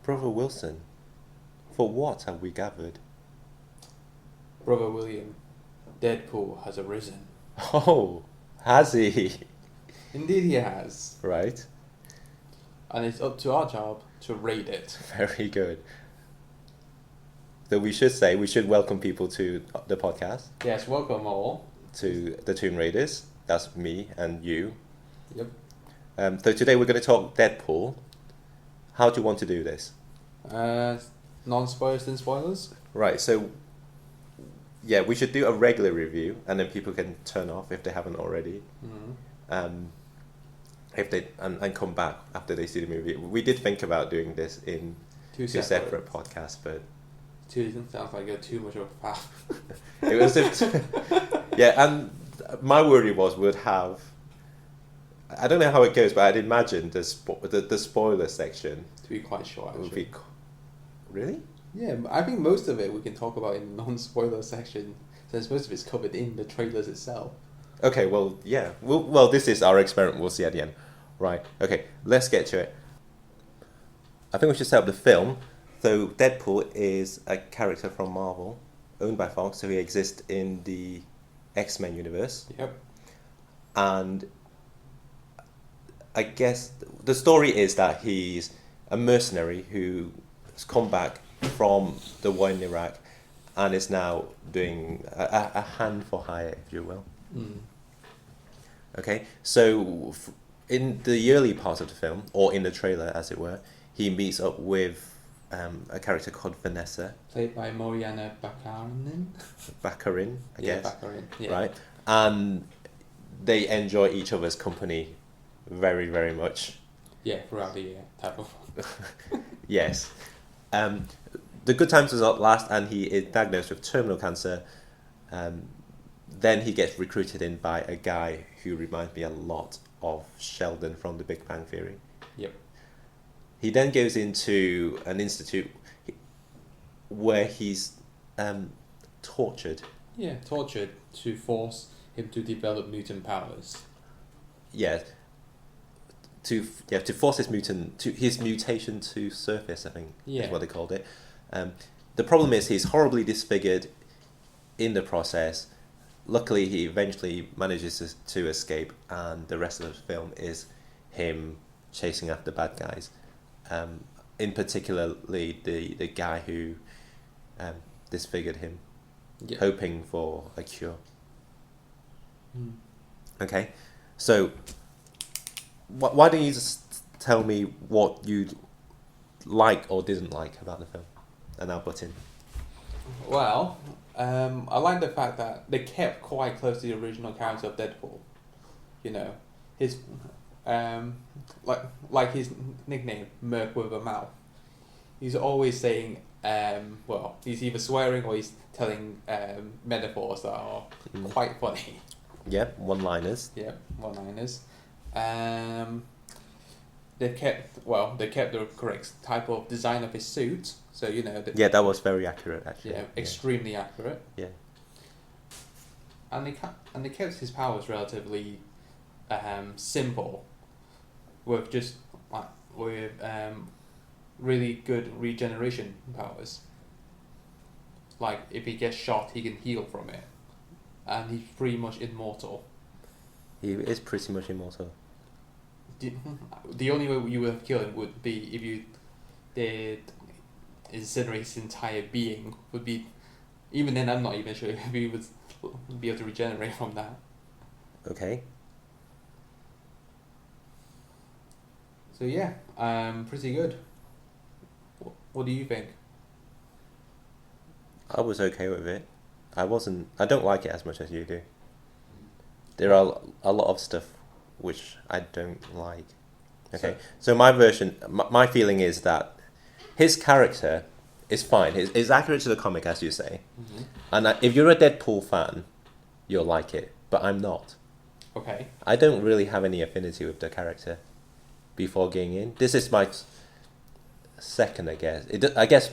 Brother Wilson, for what have we gathered? Brother William, Deadpool has arisen. Oh, has he? Indeed he has. Right. And it's up to our job to rate it. Very good. So we should welcome people to the podcast, Yes, welcome all. to the Tomb Raiders. That's me and you. Yep. So today we're going to talk Deadpool. How do you want to do this? Non-spoilers and spoilers? Right, so yeah, we should do a regular review and then people can turn off if they haven't already. Mm-hmm. If they and come back after they see the movie. We did think about doing this in two separate podcasts, but Two sounds like too much of a faff. it was yeah, and my worry was we'd have, I don't know how it goes, but I'd imagine the spoiler section To be quite short, actually. would be really? Yeah, I think most of it we can talk about in the non-spoiler section, since most of it's covered in the trailers itself. Okay, well, yeah. Well, this is our experiment. We'll see at the end. Right, okay, let's get to it. I think we should set up the film. So Deadpool is a character from Marvel, owned by Fox, so he exists in the X-Men universe. Yep. And I guess the story is that he's a mercenary who's come back from the war in Iraq and is now doing a hand for hire, if you will. Mm. Okay, so in the early parts of the film, or in the trailer as it were, he meets up with a character called Vanessa. Played by Moriana Baccarin, I guess. Baccarin. Yeah. Right? And they enjoy each other's company very, very much. Yeah, throughout the year, type of. Yes. The good times does not last, and he is diagnosed with terminal cancer. Then he gets recruited in by a guy who reminds me a lot of Sheldon from The Big Bang Theory. Yep. He then goes into an institute where he's tortured. Yeah, tortured to force him to develop mutant powers. Yeah. To force his mutation to surface, I think is what they called it. The problem is he's horribly disfigured in the process. Luckily, he eventually manages to escape, and the rest of the film is him chasing after bad guys. In particularly the guy who disfigured him, hoping for a cure. Mm. Okay, so why don't you just tell me what you like or didn't like about the film, and I'll butt in. Well, I like the fact that they kept quite close to the original character of Deadpool. You know, his like his nickname, Merc with a Mouth. He's always saying, he's either swearing or he's telling metaphors that are quite funny. Yeah, one-liners. Yeah, one-liners. They kept the correct type of design of his suit, so you know. That was very accurate, actually. Yeah, extremely accurate. Yeah. And they kept his powers relatively simple, with just really good regeneration powers. Like if he gets shot, he can heal from it, and he's pretty much immortal. He is pretty much immortal. The only way you would have killed him would be if you did incinerate his entire being. Would be, even then I'm not even sure if he would be able to regenerate from that. Okay. So yeah, pretty good. What do you think? I was okay with it. I don't like it as much as you do. There are a lot of stuff which I don't like. Okay, so my my feeling is that his character is fine. It's accurate to the comic, as you say. Mm-hmm. And if you're a Deadpool fan, you'll like it. But I'm not. Okay. I don't really have any affinity with the character before getting in. This is my second, I guess. I guess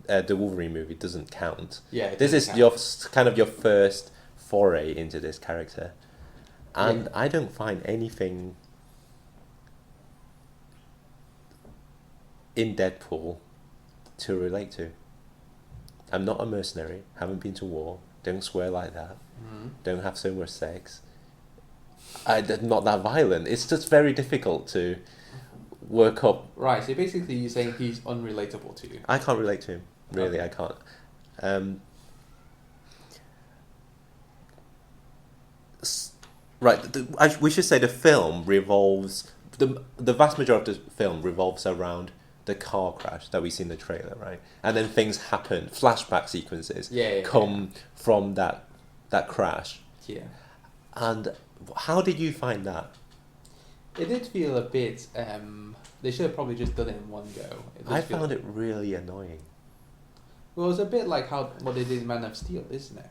the Wolverine movie doesn't count. Yeah. This is your kind of your first foray into this character, and I don't find anything in Deadpool to relate to. I'm not a mercenary, haven't been to war, don't swear like that, don't have so much sex. I'm not that violent. It's just very difficult to work up. Right, so basically you're saying he's unrelatable to you. I can't relate to him, really, Okay. I can't. Right, we should say the film revolves, the vast majority of the film revolves around the car crash that we see in the trailer, right? And then things happen, flashback sequences come from that crash. Yeah. And how did you find that? It did feel a bit, they should have probably just done it in one go. I found it really annoying. Well, it's a bit like what they did in Man of Steel, isn't it?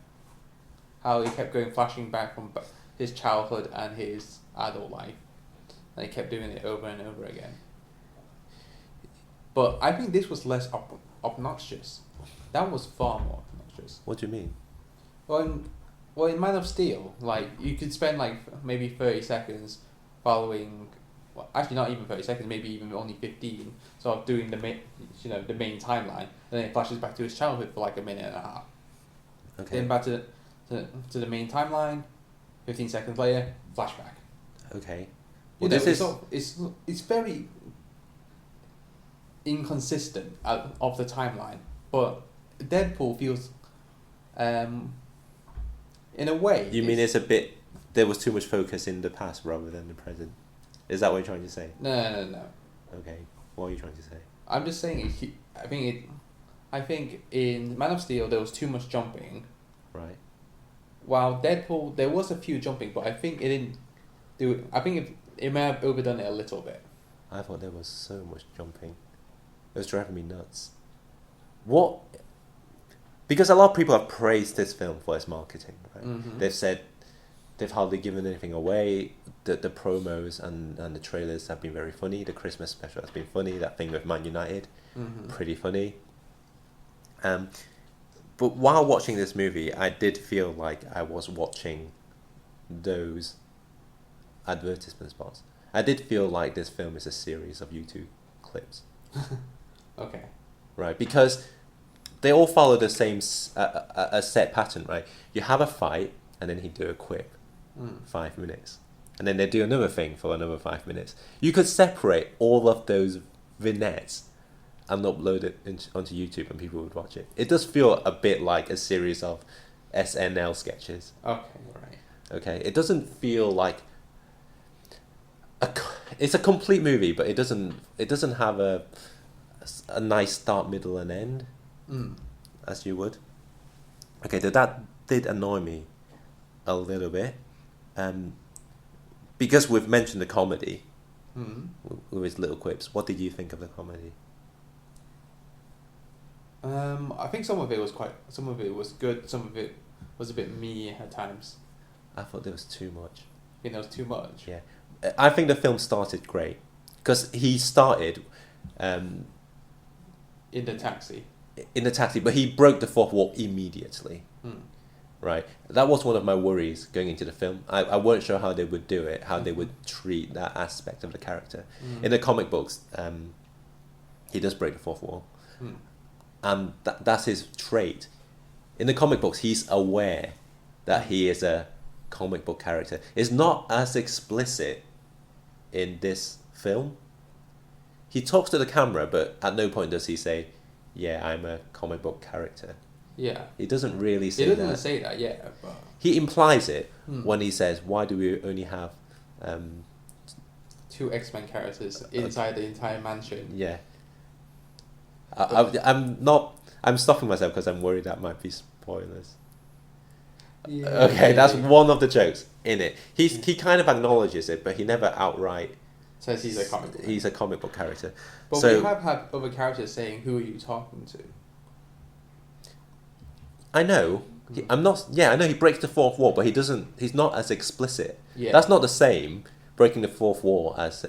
How he kept going flashing back from his childhood and his adult life. And he kept doing it over and over again. But I think this was less obnoxious. That was far more obnoxious. What do you mean? Well, in Man of Steel, like, you could spend like maybe 30 seconds following, well, actually not even 30 seconds, maybe even only 15, sort of doing the main timeline, and then it flashes back to his childhood for like a minute and a half. Okay. Then back to the main timeline, 15 seconds later, flashback. Okay. Well, This is it's very inconsistent of the timeline, but Deadpool feels, in a way. You mean it's a bit, there was too much focus in the past rather than the present? Is that what you're trying to say? No. Okay. What are you trying to say? I'm just saying. I think in Man of Steel there was too much jumping. Right. While Deadpool there was a few jumping, but I think it didn't do it. I think it may have overdone it a little bit. I thought there was so much jumping. It was driving me nuts. What? Because a lot of people have praised this film for its marketing, right? Mm-hmm. They've said they've hardly given anything away. The promos and the trailers have been very funny. The Christmas special has been funny. That thing with Man United, pretty funny. But while watching this movie, I did feel like I was watching those advertisement spots. I did feel like this film is a series of YouTube clips. Okay. Right, because they all follow the same a set pattern, right? You have a fight, and then he'd do a quip, 5 minutes, and then they do another thing for another 5 minutes. You could separate all of those vignettes and upload it onto YouTube, and people would watch it. It does feel a bit like a series of SNL sketches. Okay, right. Okay, it doesn't feel like it's a complete movie, but it doesn't have a nice start, middle, and end, as you would. Okay, that did annoy me a little bit, because we've mentioned the comedy with his little quips. What did you think of the comedy? I think some of it was good, some of it was a bit me at times. I thought there was too much. I think there was too much. Yeah, I think the film started great because he started in the taxi. But he broke the fourth wall immediately. Right, that was one of my worries going into the film. I weren't sure how they would do it, how they would treat that aspect of the character. In the comic books, he does break the fourth wall, and that's his trait. In the comic books, he's aware that he is a comic book character. It's not as explicit in this film. He talks to the camera, but at no point does he say, "Yeah, I'm a comic book character." Yeah. He doesn't really say that. He doesn't that. say that, yeah. But He implies it when he says, "Why do we only have 2 X-Men characters inside the entire mansion?" Yeah. I'm stopping myself because I'm worried that might be spoilers. Yeah. Okay, that's one of the jokes in it. He kind of acknowledges it, but he never outright says he's a comic book. He's a comic book character. But so, we have had other characters saying, "Who are you talking to?" I know. I'm not. Yeah, I know he breaks the fourth wall, but he's not as explicit. Yeah. That's not the same. Breaking the fourth wall as.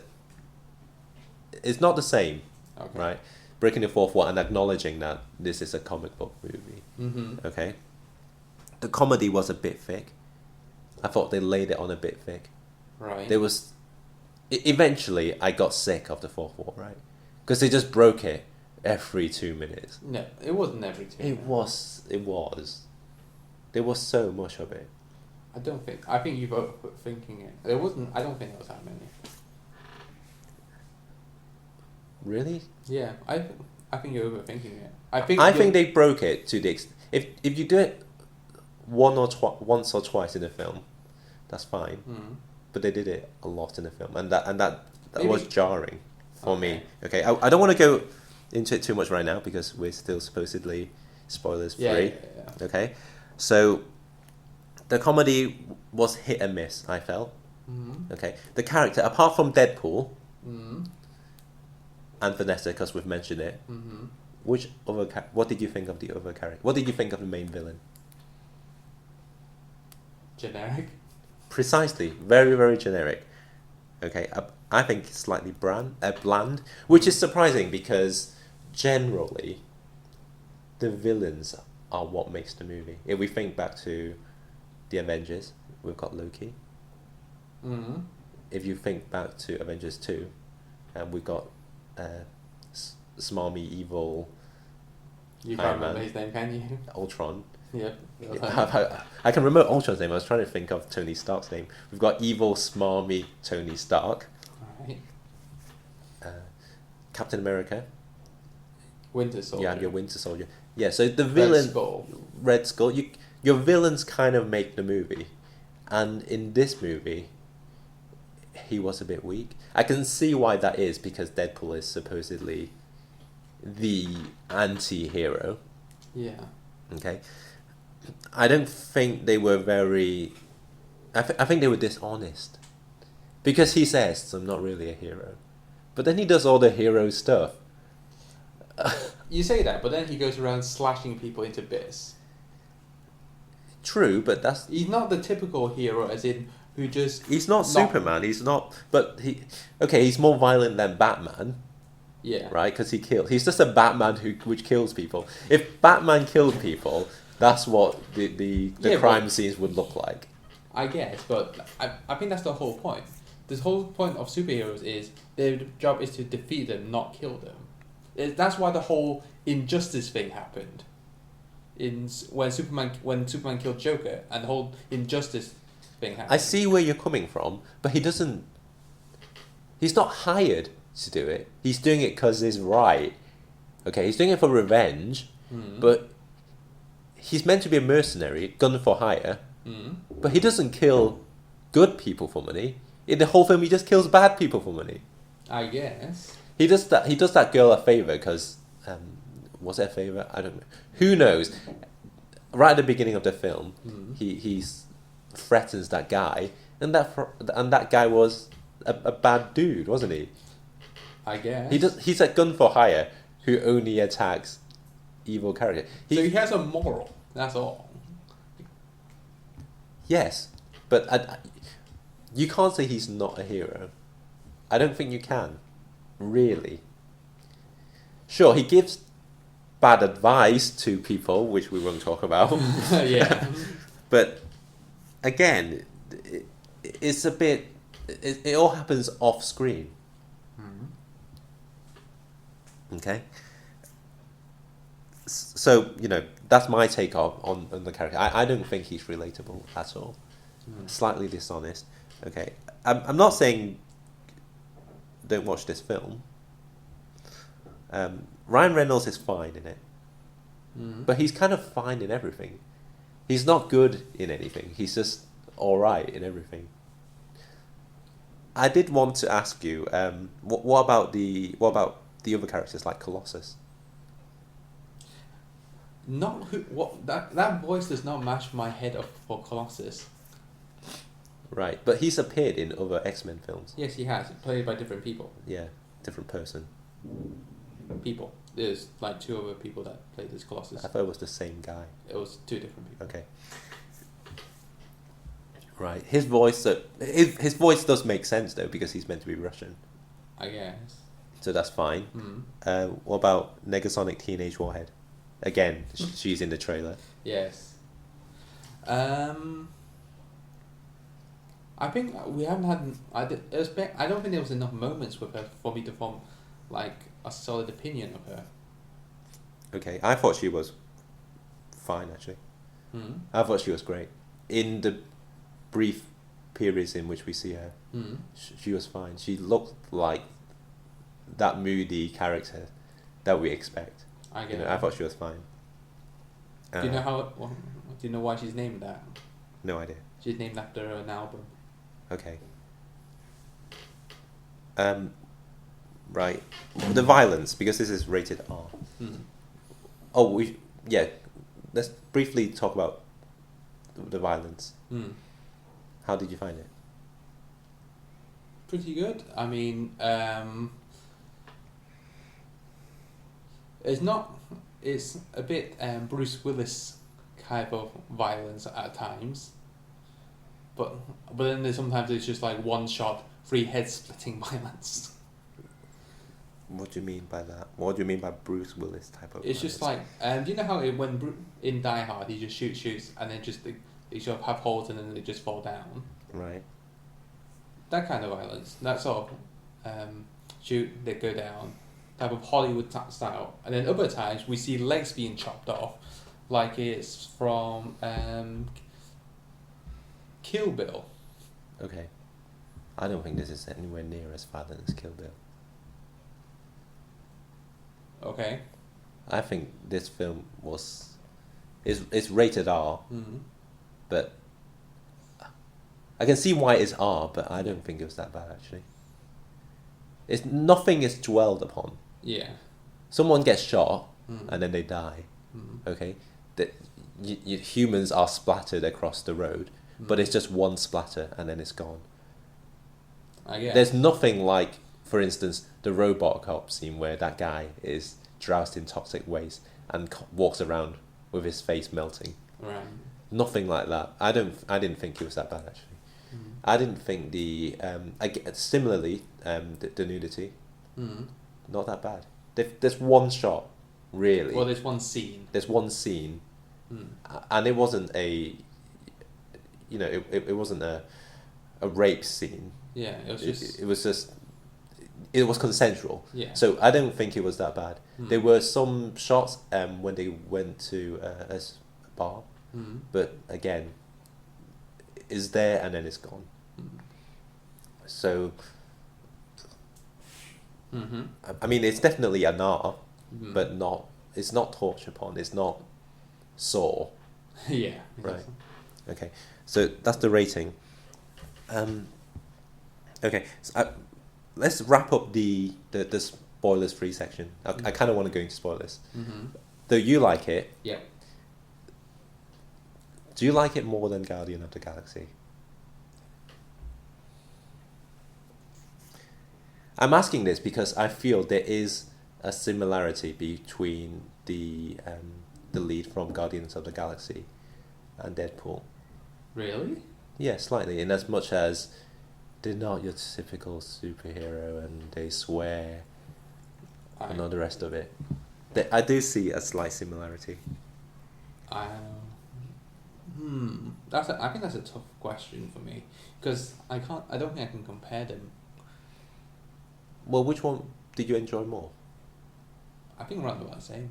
It's not the same, Okay. right? Breaking the fourth wall and acknowledging that this is a comic book movie. Mm-hmm. Okay. The comedy was a bit thick. I thought they laid it on a bit thick. Right. There was. Eventually, I got sick of the fourth wall, right? Because they just broke it every 2 minutes. No, it wasn't every 2 minutes. It was. There was so much of it. I think you're overthinking it. There wasn't. I don't think there was that many. Really? Yeah, I think you're overthinking it. I think they broke it to the if you do it once or twice in a film, that's fine. Mm. But they did it a lot in the film, and that Maybe. was jarring for me. Okay, I don't want to go into it too much right now because we're still supposedly spoilers free. Yeah. Okay, so the comedy was hit and miss. I felt. Mm. Okay, the character apart from Deadpool. Mm. And Vanessa, because we've mentioned it. Mm-hmm. What did you think of the other character? What did you think of the main villain? Generic. Precisely, very very generic. Okay, I think slightly bland, which is surprising because generally, the villains are what makes the movie. If we think back to the Avengers, we've got Loki. Mm-hmm. If you think back to Avengers 2, we've got smarmy evil. You can't remember his name, can you? Ultron. Yeah. I can remember Ultron's name. I was trying to think of Tony Stark's name. We've got evil, smarmy Tony Stark. Alright. Captain America. Winter Soldier. Yeah, your Winter Soldier. Yeah, so the villain... Red Skull. Your villains kind of make the movie. And in this movie, he was a bit weak. I can see why that is, because Deadpool is supposedly the anti-hero. Yeah. Okay. I don't think they were very... I think they were dishonest. Because he says, I'm not really a hero. But then he does all the hero stuff. You say that, but then he goes around slashing people into bits. True, but that's... He's not the typical hero, as in, who just... He's not Superman, he's not... But he... Okay, he's more violent than Batman. Yeah. Right? Because he's just a Batman which kills people. If Batman killed people, that's what the crime scenes would look like. I guess, but I think that's the whole point. The whole point of superheroes is their job is to defeat them, not kill them. That's why the whole injustice thing happened. When Superman killed Joker, and the whole injustice thing happened. I see where you're coming from, but he doesn't... He's not hired to do it. He's doing it because it's right. Okay, he's doing it for revenge, but he's meant to be a mercenary, gun for hire, but he doesn't kill good people for money. In the whole film, he just kills bad people for money. I guess. He does that girl a favour because... was it a favour? I don't know. Who knows? Right at the beginning of the film, he threatens that guy, and that guy was a bad dude, wasn't he? I guess. He's a gun for hire who only attacks evil characters. So he has a moral. That's all. Yes, but you can't say he's not a hero. I don't think you can, really. Sure, he gives bad advice to people, which we won't talk about. Yeah. But again, it's a bit... It all happens off screen. Okay? So, that's my take on the character. I don't think he's relatable at all. Slightly dishonest. Okay. I'm not saying don't watch this film. Ryan Reynolds is fine in it. But he's kind of fine in everything. He's not good in anything. He's just alright in everything. I did want to ask you, what about the other characters like Colossus? That voice does not match my head up for Colossus. Right, but he's appeared in other X-Men films. Yes, he has. Played by different people. Yeah, different person. People. There's like two other people that played this Colossus. I thought it was the same guy. It was two different people. Okay. Right, his voice does make sense though because he's meant to be Russian. I guess. So that's fine. What about Negasonic Teenage Warhead? Again, she's in the trailer. Yes. I think we haven't had. I don't think there was enough moments with her for me to form like a solid opinion of her. Okay, I thought she was fine actually. Mm. I thought she was great. In the brief periods in which we see her, she was fine. She looked like that moody character that we expect. I get it. I thought she was fine. Do you know how? Well, do you know why she's named that? No idea. She's named after an album. Okay. Right. The violence, because this is rated R. Mm. Oh, let's briefly talk about the violence. Mm. How did you find it? Pretty good. I mean, it's a bit Bruce Willis type of violence at times. But then there's sometimes it's just like one shot, 3 head splitting violence. What do you mean by that? What do you mean by Bruce Willis type of It's violence? just like, do you know how in Die Hard he just shoots, and then just they sort of have holes and then they just fall down? Right. That kind of violence, that sort of shoot, they go down, type of Hollywood style. And then other times we see legs being chopped off, like it's from Kill Bill. Okay. I don't think this is anywhere near as violent as Kill Bill. Okay. I think this film it's rated R, but I can see why it's R, but I don't think it was that bad actually. Nothing is dwelled upon. Yeah. Someone gets shot and then they die. Okay, humans are splattered across the road, but it's just one splatter and then it's gone. I guess. There's nothing like, for instance, the Robot Cop scene where that guy is doused in toxic waste and walks around with his face melting. Right. Nothing like that. I didn't think it was that bad actually. I didn't think similarly the nudity, not that bad. There's one shot, really. Well, there's one scene. There's one scene, and it wasn't it wasn't a rape scene. Yeah, it was just. It was consensual. Yeah. So I don't think it was that bad. There were some shots when they went to a bar, but again, it's there and then it's gone. So, I mean, it's definitely an R, but it's not torture porn. It's not Saw. Yeah. Right. Okay. So that's the rating. Okay. So let's wrap up the spoilers free section. I kind of want to go into spoilers. Though you like it. Yeah. Do you like it more than Guardian of the Galaxy? I'm asking this because I feel there is a similarity between the lead from Guardians of the Galaxy and Deadpool. Really? Yeah, slightly. In as much as they're not your typical superhero and they swear and all the rest of it. I do see a slight similarity. I think that's a tough question for me because I don't think I can compare them. Well, which one did you enjoy more? I think around about the same.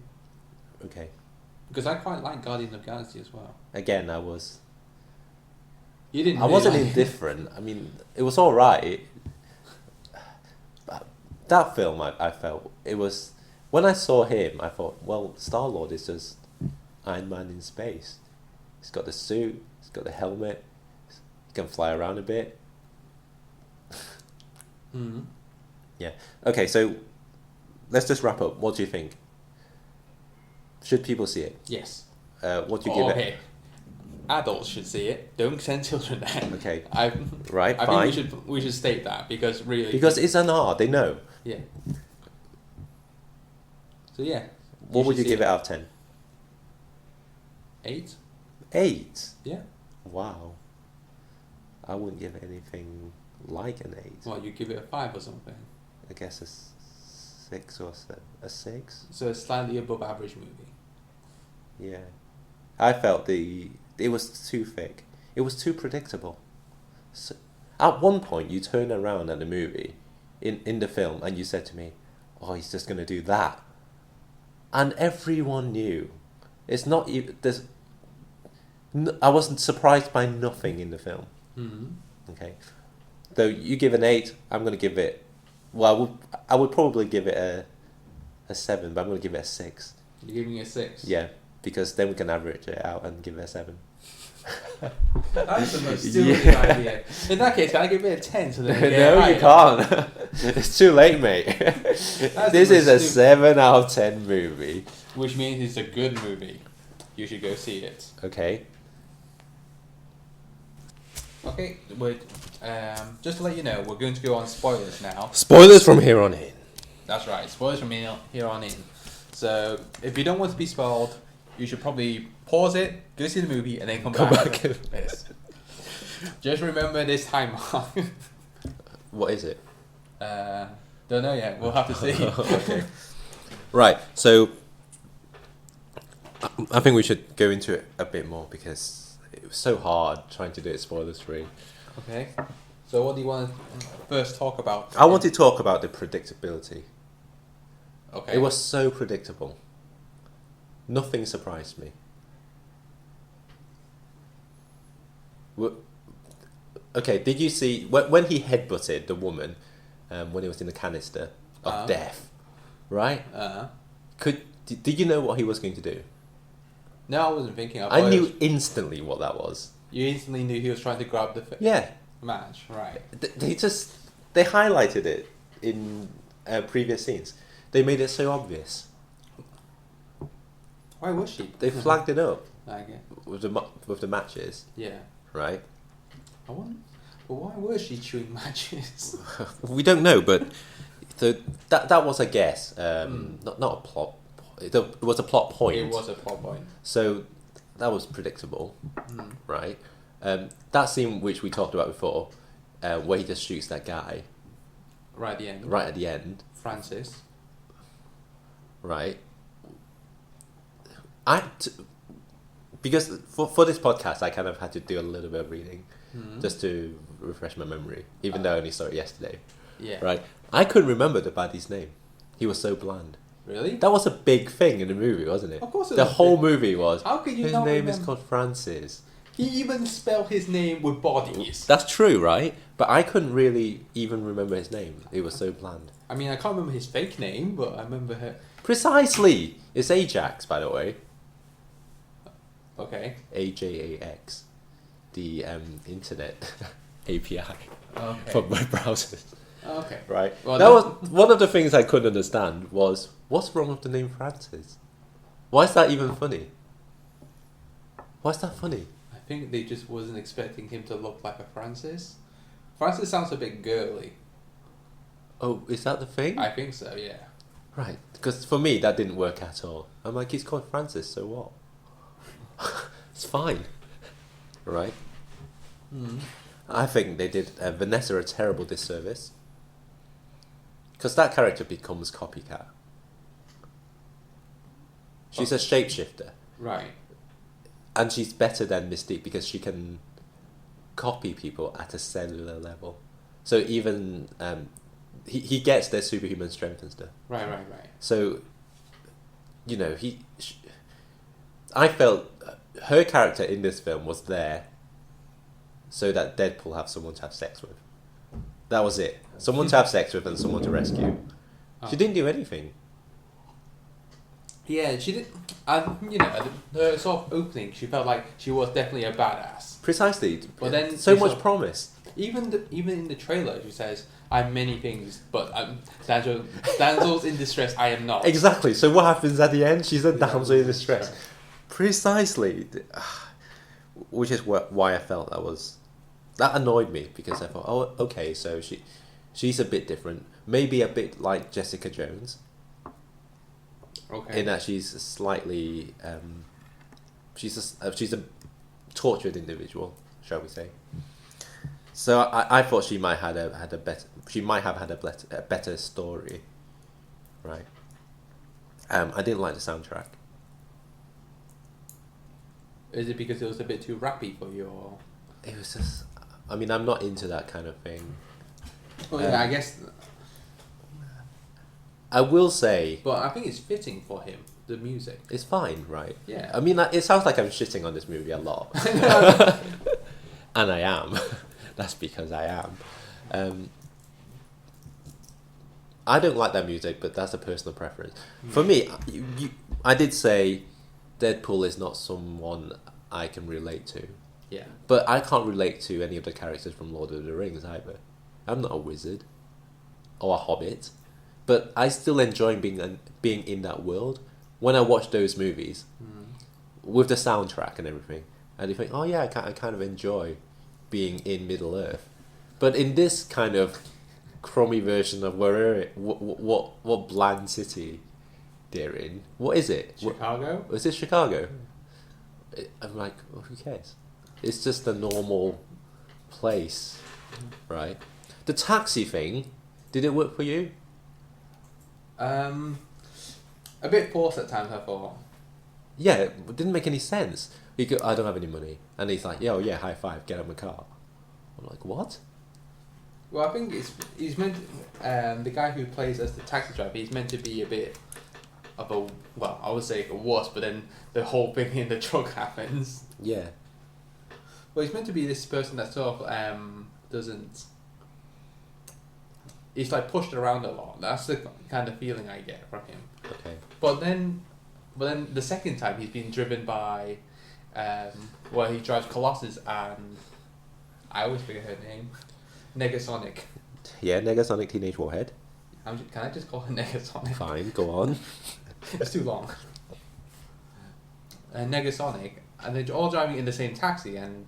Okay. Because I quite like Guardians of the Galaxy as well. Again, I was. You didn't. I wasn't indifferent. I mean, it was all right. That film, I felt it was. When I saw him, I thought, well, Star-Lord is just Iron Man in space. He's got the suit. He's got the helmet. He can fly around a bit. Yeah. Okay, so let's just wrap up. What do you think? Should people see it? Yes. What do you give it? Okay. Adults should see it. Don't send children there. Okay. I fine. think we should state that because really. Because it's an R, they know. Yeah. So yeah. What would you give it out of 10? 8. 8? Yeah. Wow. I wouldn't give it anything like an 8. Well, you give it a 5 or something. I guess a 6 or a 6. So a slightly above average movie. Yeah. I felt it was too thick. It was too predictable. So, at one point, you turn around at the movie, in the film, and you said to me, oh, he's just going to do that. And everyone knew. It's not even... I wasn't surprised by nothing in the film. Mm-hmm. Okay. Though you give an 8, I'm going to give it... Well, I would probably give it a 7, but I'm going to give it a 6. You're giving it a 6? Yeah, because then we can average it out and give it a 7. That's the most stupid idea. In that case, can I give it a 10? So then No, you can't. It's too late, mate. This is a 7 out of 10 movie. Which means it's a good movie. You should go see it. Okay. Okay, wait. Just to let you know, we're going to go on spoilers now. Spoilers from here on in. That's right, spoilers from here on in. So, if you don't want to be spoiled, you should probably pause it, go see the movie, and then come back. Yes. Just remember this time. What is it? Don't know yet. We'll have to see. Okay. Right, so I think we should go into it a bit more because it was so hard trying to do it spoilers free. Okay. So what do you want to first talk about? I want to talk about the predictability. Okay. It was so predictable. Nothing surprised me. Okay, did you see when he headbutted the woman when he was in the canister of death, right? Did you know what he was going to do? No, I wasn't thinking. I knew instantly what that was. You instantly knew he was trying to grab the match, right? They highlighted it in previous scenes. They made it so obvious. Why was she? They flagged it up. Okay. With the matches. Yeah. Right. I wonder, but why was she chewing matches? We don't know, but that was a guess. Not a plot. It was a plot point. It was a plot point. So that was predictable, right? That scene which we talked about before, where he just shoots that guy. Right at the end. Right at the end. Francis. Right. Because for this podcast, I kind of had to do a little bit of reading just to refresh my memory, even though I only saw it yesterday. Yeah. Right. I couldn't remember the baddie's name. He was so bland. Really? That was a big thing in the movie, wasn't it? Of course it was. The whole big. movie was. How could you his not name remember? is called Francis. He even spelled his name with bodies. That's true, right? But I couldn't really even remember his name. It was so bland. I mean, I can't remember his fake name, but I remember her. Precisely! It's Ajax, by the way. Okay. AJAX. The internet API for web browsers. Okay. Right. Well, that was one of the things I couldn't understand was, what's wrong with the name Francis? Why is that even funny? Why is that funny? I think they just wasn't expecting him to look like a Francis. Francis sounds a bit girly. Oh, is that the thing? I think so, yeah. Right. Because for me, that didn't work at all. I'm like, he's called Francis, so what? It's fine. Right? I think they did Vanessa a terrible disservice. Because that character becomes copycat. She's a shapeshifter. Right. And she's better than Mystique because she can copy people at a cellular level. So even he gets their superhuman strength and stuff. Right. So, you know, I felt her character in this film was there so that Deadpool have someone to have sex with. That was it. Someone to have sex with and someone to rescue. She didn't do anything. Yeah, she did. You know, the sort of opening, she felt like she was definitely a badass. Precisely. But then so much promise. Even in the trailer, she says, "I'm many things, but damsels in distress. I am not." Exactly. So what happens at the end? She's a damsel in distress. Precisely. Which is why I felt that annoyed me, because I thought, oh, okay, so she's a bit different, maybe a bit like Jessica Jones. Okay. In that she's slightly, she's a tortured individual, shall we say? So I thought she might have had a better story, right? I didn't like the soundtrack. Is it because it was a bit too rappy for you, or? It was just, I mean, I'm not into that kind of thing. Well, yeah, I guess. I will say, but I think it's fitting for him. The music. It's fine, right? Yeah. I mean, it sounds like I'm shitting on this movie a lot, and I am. That's because I am. I don't like that music, but that's a personal preference. For me, I did say Deadpool is not someone I can relate to. Yeah. But I can't relate to any of the characters from Lord of the Rings either. I'm not a wizard or a hobbit, but I still enjoy being in that world. When I watch those movies, with the soundtrack and everything, and you think, oh yeah, I kind of enjoy being in Middle Earth. But in this kind of crummy version of what bland city they're in, what is it? Chicago? Is it Chicago? I'm like, well, who cares? It's just a normal place, right? The taxi thing, did it work for you? A bit forced at times, I thought. Yeah, it didn't make any sense. I don't have any money. And he's like, yo, yeah, high five, get out of my car. I'm like, what? Well, I think he's meant the guy who plays as the taxi driver, he's meant to be a bit of a, well, I would say a wuss, but then the whole thing in the truck happens. Yeah. Well, he's meant to be this person that sort of doesn't... He's like pushed around a lot. That's the kind of feeling I get from him. Okay. But then the second time he's been driven by, well, he drives Colossus and I always forget her name, Negasonic. Yeah, Negasonic Teenage Warhead. Can I just call her Negasonic? Fine, go on. It's too long. Negasonic, and they're all driving in the same taxi, and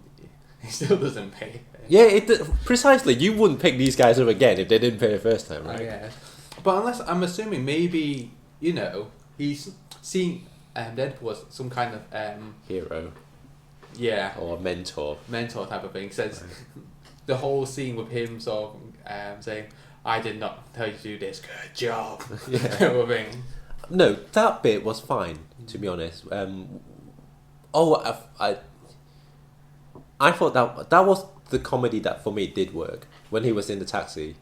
he still doesn't pay. Yeah, precisely. You wouldn't pick these guys up again if they didn't pay the first time, right? Yeah. But unless, I'm assuming maybe, he's seeing Deadpool as some kind of... hero. Yeah. Or mentor. Mentor type of thing. Says the whole scene with him sort of saying, I did not tell you to do this, good job. Yeah. Type of thing. No, that bit was fine, to be honest. I thought that was the comedy that for me did work. When he was in the taxi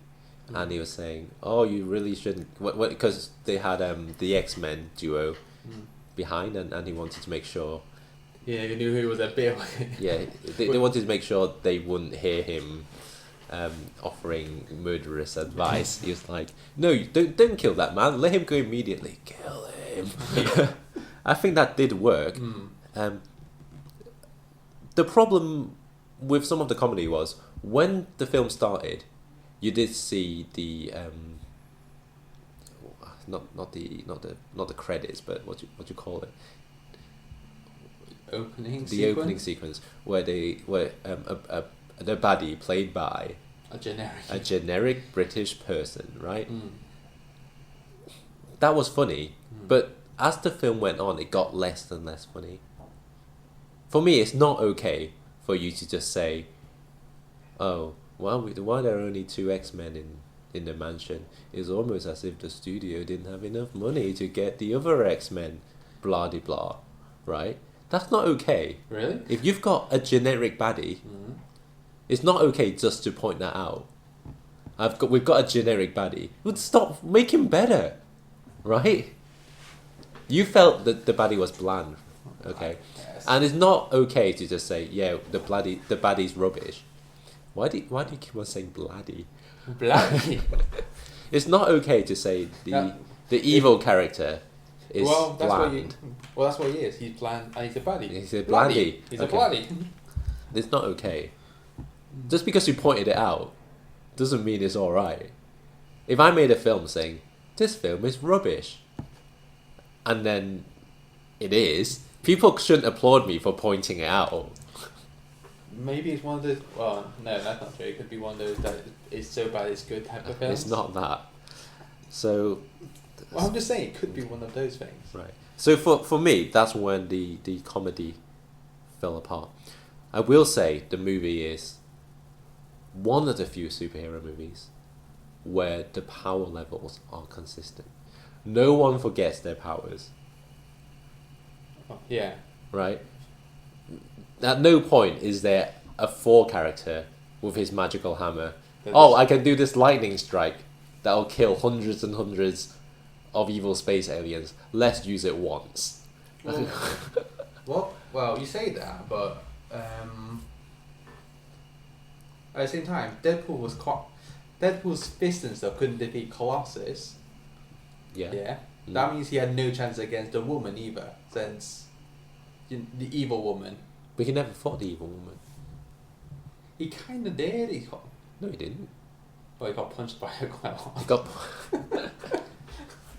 and he was saying, oh, you really shouldn't... Because they had the X-Men duo behind and he wanted to make sure... Yeah, you knew he was a bit... Yeah, they wanted to make sure they wouldn't hear him offering murderous advice. He was like, no, don't kill that man. Let him go immediately. Kill him. I think that did work. The problem with some of the comedy was when the film started, you did see the not the credits, but what you call it? Opening sequence where the baddie played by a generic British person, right? That was funny, but as the film went on, it got less and less funny. For me, it's not okay for you to just say, "Oh, why are there only 2 X-Men in the mansion?" It's almost as if the studio didn't have enough money to get the other X-Men, blah de blah, right? That's not okay. Really? If you've got a generic baddie, it's not okay just to point that out. We've got a generic baddie. Would stop, make him better, right? You felt that the baddie was bland, okay? Yes. And it's not okay to just say, yeah, the baddie's rubbish. Why do you keep on saying bloody? Bloody. It's not okay to say the evil character is bland. That's what he is. He's bland and he's a baddie. He's a blandy. He's a bloody. It's not okay. Just because you pointed it out doesn't mean it's alright. If I made a film saying, this film is rubbish, and then it is, people shouldn't applaud me for pointing it out. Maybe it's one of those... Well, no, that's not true. It could be one of those that is so bad it's good type of films. It's not that. So... Well, I'm just saying, it could be one of those things. Right. So for me, that's when the comedy fell apart. I will say the movie is one of the few superhero movies where the power levels are consistent. No one forgets their powers. Oh, yeah. Right? At no point is there a Thor character with his magical hammer. I can do this lightning strike that'll kill hundreds and hundreds of evil space aliens. Let's use it once. Well, you say that, but at the same time, Deadpool's fist and stuff couldn't defeat Colossus. Yeah. Yeah. That means he had no chance against the woman either, since the evil woman. But he never fought the evil woman. He kind of did. No, he didn't. Well, he got punched by her quite a lot. He got.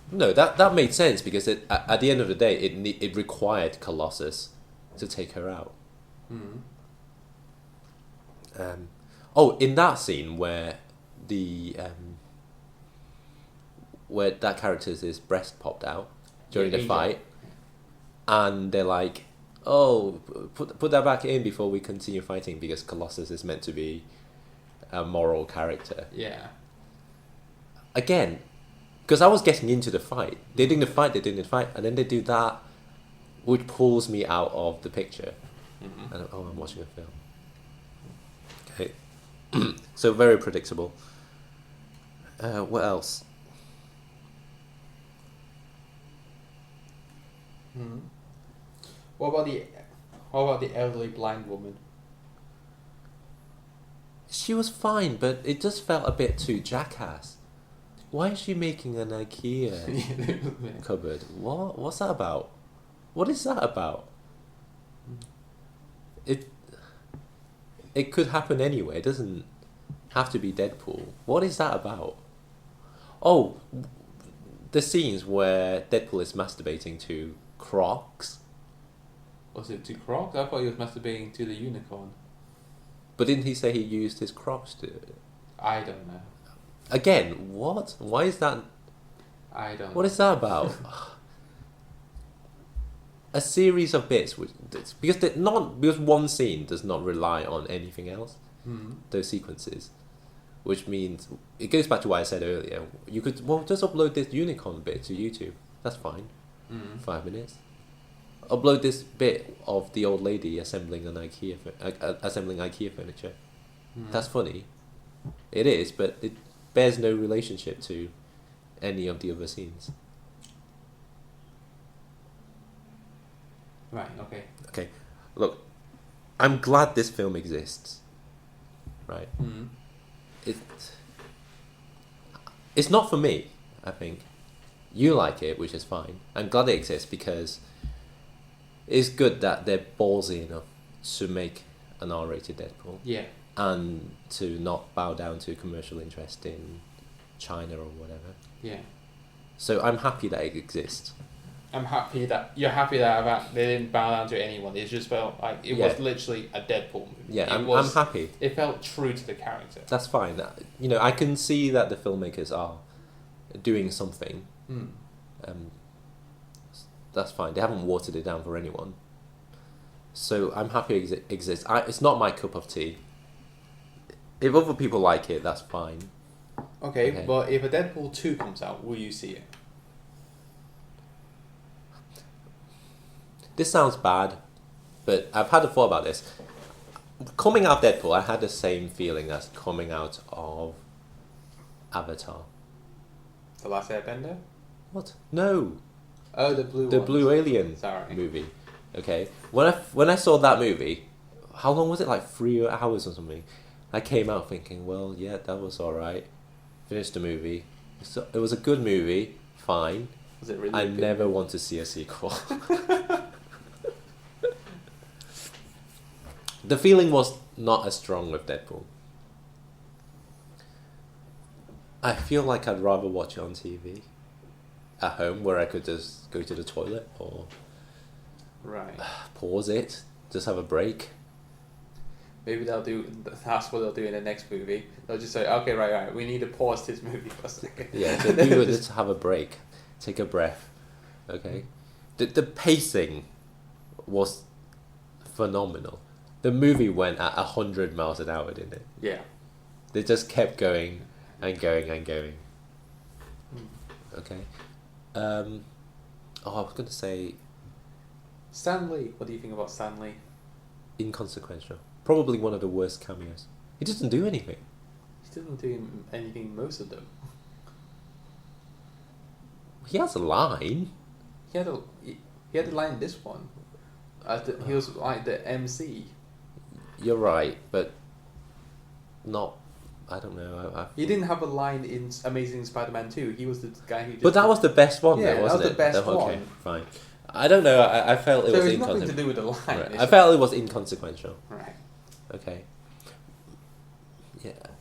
No, that made sense because at the end of the day, it required Colossus to take her out. Mm. In that scene where where that character's breast popped out during the fight, and they're like, "Oh, put that back in before we continue fighting," because Colossus is meant to be a moral character. Yeah. Again, because I was getting into the fight. They're doing the fight, and then they do that, which pulls me out of the picture. Mm-hmm. And I'm watching a film. Okay. So very predictable. What else? Mm-hmm. What about the elderly blind woman? She was fine, but it just felt a bit too Jackass. Why is she making an IKEA cupboard? What's that about? What is that about? It could happen anyway. It doesn't have to be Deadpool. What is that about? Oh, the scenes where Deadpool is masturbating to Crocs. Was it to Crocs? I thought he was masturbating to the unicorn. But didn't he say he used his Crocs to... I don't know. Again, what? Why is that... I don't know. What is that about? A series of bits... Because one scene does not rely on anything else. Mm-hmm. Those sequences. Which means... It goes back to what I said earlier. You could... Well, just upload this unicorn bit to YouTube. That's fine. Mm-hmm. 5 minutes. Upload this bit of the old lady assembling IKEA furniture. Mm. That's funny. It is, but it bears no relationship to any of the other scenes. Right. Okay. Okay, look, I'm glad this film exists. Right. Mm-hmm. It's not for me. I think you like it, which is fine. I'm glad it exists because it's good that they're ballsy enough to make an R-rated Deadpool. Yeah. And to not bow down to commercial interest in China or whatever. Yeah. So I'm happy that it exists. I'm happy that you're happy that they didn't bow down to anyone. It just felt like it was literally a Deadpool movie. Yeah, I'm happy. It felt true to the character. That's fine. I can see that the filmmakers are doing something. Mm. That's fine. They haven't watered it down for anyone. So I'm happy it exists. It's not my cup of tea. If other people like it, that's fine. Okay, but if a Deadpool 2 comes out, will you see it? This sounds bad, but I've had a thought about this. Coming out of Deadpool, I had the same feeling as coming out of Avatar. The Last Airbender? What? No. Oh, the blue Blue Alien movie. Okay. When I saw that movie, how long was it? Like 3 hours or something. I came out thinking, well, yeah, that was alright. Finished the movie. So it was a good movie. Fine. Was it really? I never want to see a sequel. The feeling was not as strong with Deadpool. I feel like I'd rather watch it on TV. At home, where I could just go to the toilet or pause it, just have a break. Maybe that's what they'll do in the next movie. They'll just say, okay, right, we need to pause this movie for a second. Yeah, so do it, just have a break, take a breath, okay? The pacing was phenomenal. The movie went at 100 miles an hour, didn't it? Yeah. They just kept going and going and going. Okay. I was going to say... Stan Lee. What do you think about Stan Lee? Inconsequential. Probably one of the worst cameos. He doesn't do anything. He doesn't do anything most of them. He has a line. He had a line in this one. He was like the MC. You're right, but not. I don't know. He didn't have a line in Amazing Spider-Man 2. He was the guy who. But that was the best one, yeah, though, wasn't it? that was the best one. Okay, fine. I don't know. I felt it was So it's inconsequential. nothing to do with the line. Right. I felt it was inconsequential. Right. Okay.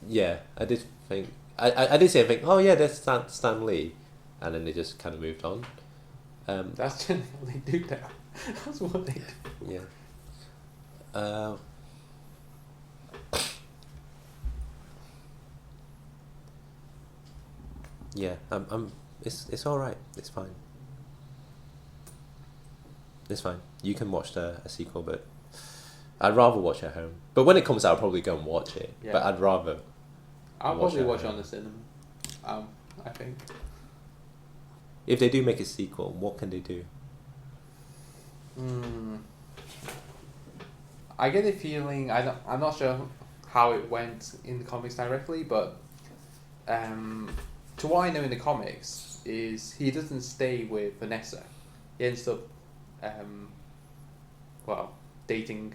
Yeah. I did think. I did say, think, oh yeah, there's Stan Lee, and then they just kind of moved on. That's generally what they do now. That's what they do. Yeah. Yeah. It's all right. It's fine. It's fine. You can watch a sequel, but I'd rather watch it at home. But when it comes out, I'll probably go and watch it. Yeah. But I'd rather. I'll probably watch it on the cinema. I think. If they do make a sequel, what can they do? I get a feeling I'm not sure how it went in the comics directly, but to what I know in the comics is he doesn't stay with Vanessa. He ends up dating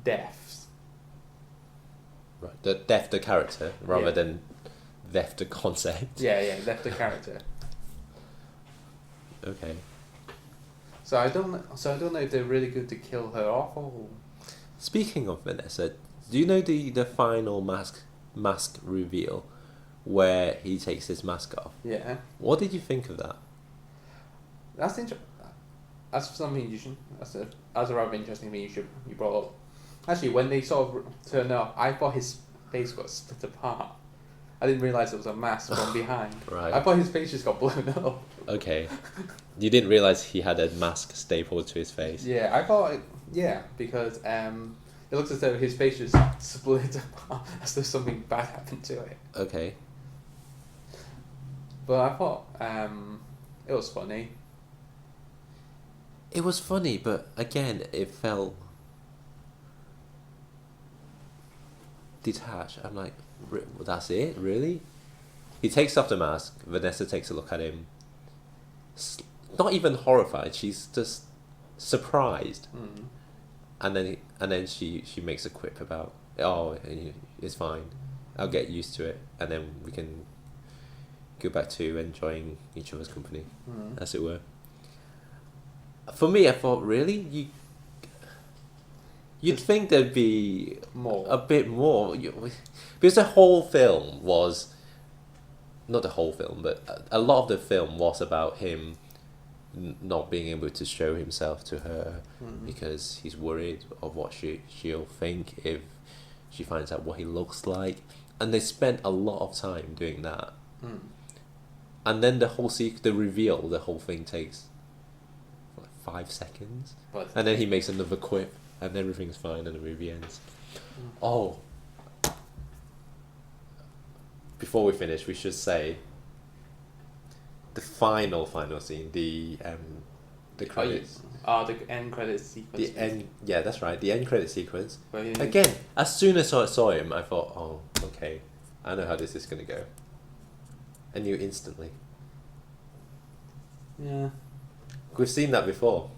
Death. Right, Death the character rather than Death the concept. Yeah, Death the character. Okay. So I don't know if they're really good to kill her off or. Speaking of Vanessa, do you know the final mask reveal where he takes his mask off? Yeah. What did you think of that? That's interesting. That's something you should. That's a rather interesting thing you brought up. Actually, when they sort of turned up, I thought his face got split apart. I didn't realise it was a mask from behind. Right. I thought his face just got blown up. Okay. You didn't realise he had a mask stapled to his face? Yeah, I thought. Because it looks as though his face just split apart, as though something bad happened to it. Okay. But I thought it was funny. It was funny, but again, it felt detached. I'm like, that's it? Really? He takes off the mask. Vanessa takes a look at him. Not even horrified. She's just surprised. And then she makes a quip about, oh, it's fine. I'll get used to it, and then we can go back to enjoying each other's company, as it were. For me, I thought, really? You'd think there'd be a bit more. Because the whole film was... Not the whole film, but a lot of the film was about him not being able to show himself to her because he's worried of what she'll think if she finds out what he looks like. And they spent a lot of time doing that. And then the whole the reveal, the whole thing takes... 5 seconds, and then he makes another quip, and everything's fine, and the movie ends. Oh, before we finish, we should say the final scene, the credits. The end credits sequence. Yeah, that's right. The end credit sequence. Again, as soon as I saw him, I thought, oh, okay, I know how this is gonna go. I knew instantly. Yeah. We've seen that before.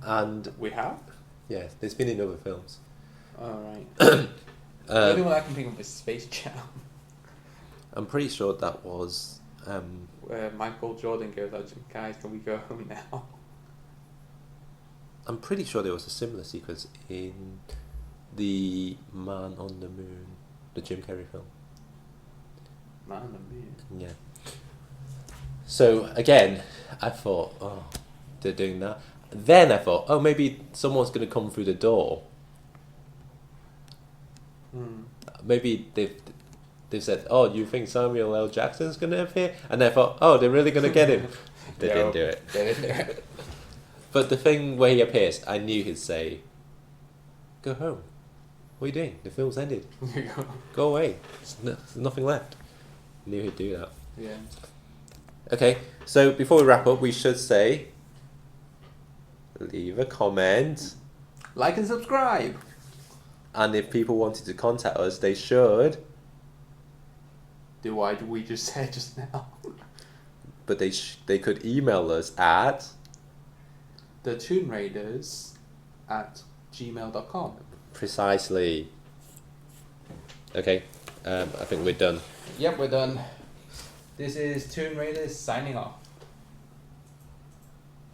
And we have? Yeah, there's been in other films. Alright. The only one I can think of is Space Jam. I'm pretty sure that was... where Michael Jordan goes out, guys, can we go home now? I'm pretty sure there was a similar sequence in the Man on the Moon, the Jim Carrey film. Man on the Moon? Yeah. So again, I thought, oh, they're doing that. Then I thought, oh, maybe someone's going to come through the door. Maybe they've said, oh, you think Samuel L. Jackson's going to appear? And I thought, oh, they're really going to get him. They didn't do it. They didn't do it. But the thing where he appears, I knew he'd say, go home. What are you doing? The film's ended. Go away. There's nothing left. I knew he'd do that. Yeah. Okay, so before we wrap up, we should say, leave a comment. Like and subscribe. And if people wanted to contact us, they should. Do what we just said just now. But they could email us at thetoonraiders@gmail.com. Precisely. Okay, I think we're done. Yep, we're done. This is Toon Raiders signing off.